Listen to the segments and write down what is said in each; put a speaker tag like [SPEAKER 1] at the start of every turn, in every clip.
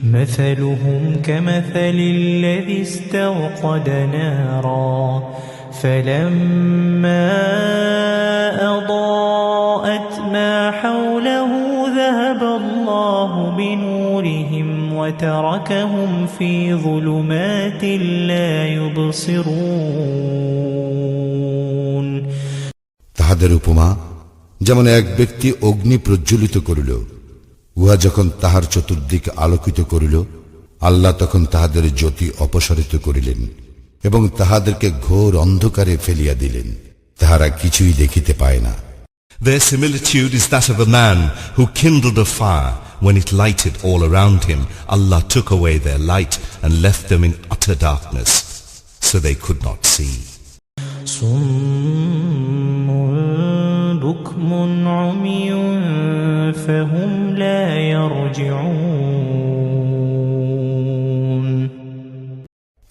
[SPEAKER 1] مثلهم كمثل الذي استوقد نارا فلما أضاءت ما حوله ذهب الله بنورهم وتركهم في ظلمات لا يبصرون
[SPEAKER 2] তাহাদের উপমা যেমন এক ব্যক্তি অগ্নি প্রজ্বলিত করিল, উহা যখন তাহার চতুর্দিক আলোকিত করিল, আল্লাহ তখন তাহাদের জ্যোতি অপসারিত করিলেন এবং তাহাদেরকে ঘোর অন্ধকারে ফেলিয়া দিলেন, তাহারা কিছুই দেখিতে পায় না।
[SPEAKER 3] Their similitude is that of a man who kindled a fire. When it lighted all around him, Allah took away their light and left them in utter darkness, so they could not see.
[SPEAKER 1] صم بكم عمي فهم لا يرجعون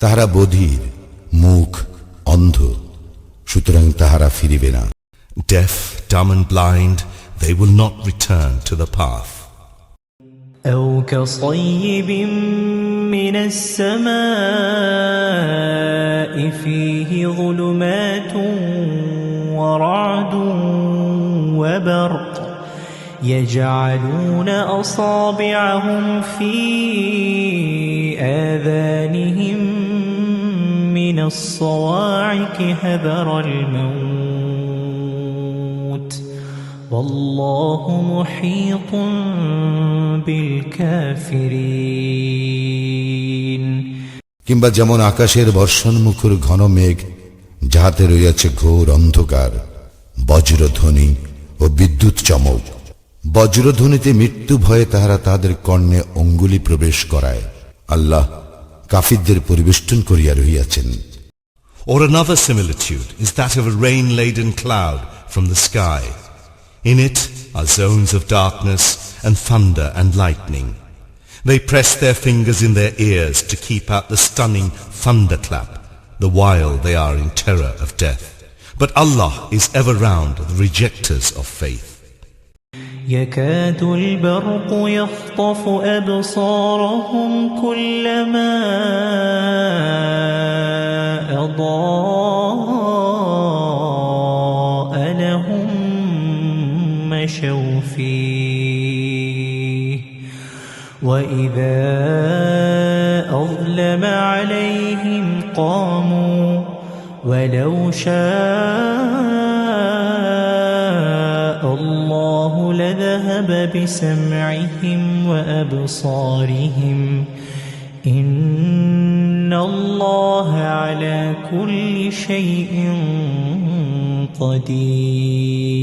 [SPEAKER 2] তাহারা বধির, মুখ অন্ধ, সুতরাং তাহারা ফিরিবে না।
[SPEAKER 3] Deaf, dumb and blind, they will not return to the path.
[SPEAKER 1] أو كصيب من السماء فيه ظلمات ورعد وبرق يجعلون أصابعهم في آذانهم من الصواعق حذر الموت والله محيط بالكافرين
[SPEAKER 2] কিংবা যেমন আকাশের বর্ষণমুখর ঘন মেঘ, যাহাতে রইয়াছে ঘোর অন্ধকার, বজ্রধ্বনি ও বিদ্যুৎ চমক। বজ্রধ্বনিতে মৃত্যু ভয়ে তাহারা তাহাদের কর্ণে অঙ্গুলি প্রবেশ করায়। আল্লাহ কাফিরদের পরিবেষ্টন করিয়া রহিয়াছেন।
[SPEAKER 3] Or another similitude is that of a rain-laden cloud from the sky. In it are zones of darkness and thunder and lightning. They press their fingers in their ears to keep out the stunning thunderclap, the while they are in terror of death. But Allah is ever round the rejectors of faith.
[SPEAKER 1] يكاد البرق يخطف أبصارهم كلما أضاء لهم مشوا فيه وإذا أظلم عليهم قاموا ولو شاء الله لذهب بسمعهم وأبصارهم إن الله على كل شيء قدير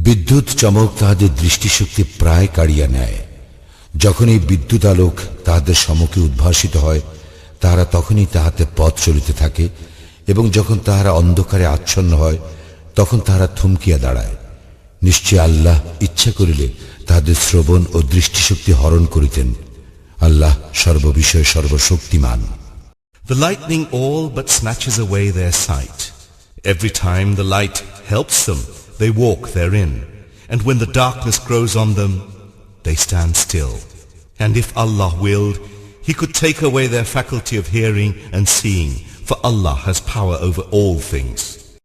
[SPEAKER 2] বিদ্যুৎ চমক তাহাদের দৃষ্টিশক্তি প্রায় কাড়িয়া নেয়। যখন এই বিদ্যুৎ আলোক তাহাদের সম্মুখে উদ্ভাসিত হয়, তাহারা তখনই তাহাতে পথ চলিতে থাকে, এবং যখন তাহারা অন্ধকারে আচ্ছন্ন হয়, তখন তাহারা থমকিয়া দাঁড়ায়। নিশ্চয় আল্লাহ ইচ্ছা করিলে তাহাদের শ্রবণ ও দৃষ্টিশক্তি হরণ করিতেন। আল্লাহ সর্ববিষয়ে সর্বশক্তিমান।
[SPEAKER 3] The lightning all but snatches away their sight. Every time the light helps them, they walk therein, and when the darkness grows on them, they stand still. And if Allah willed, He could take away their faculty of hearing and seeing, for Allah has power over all things.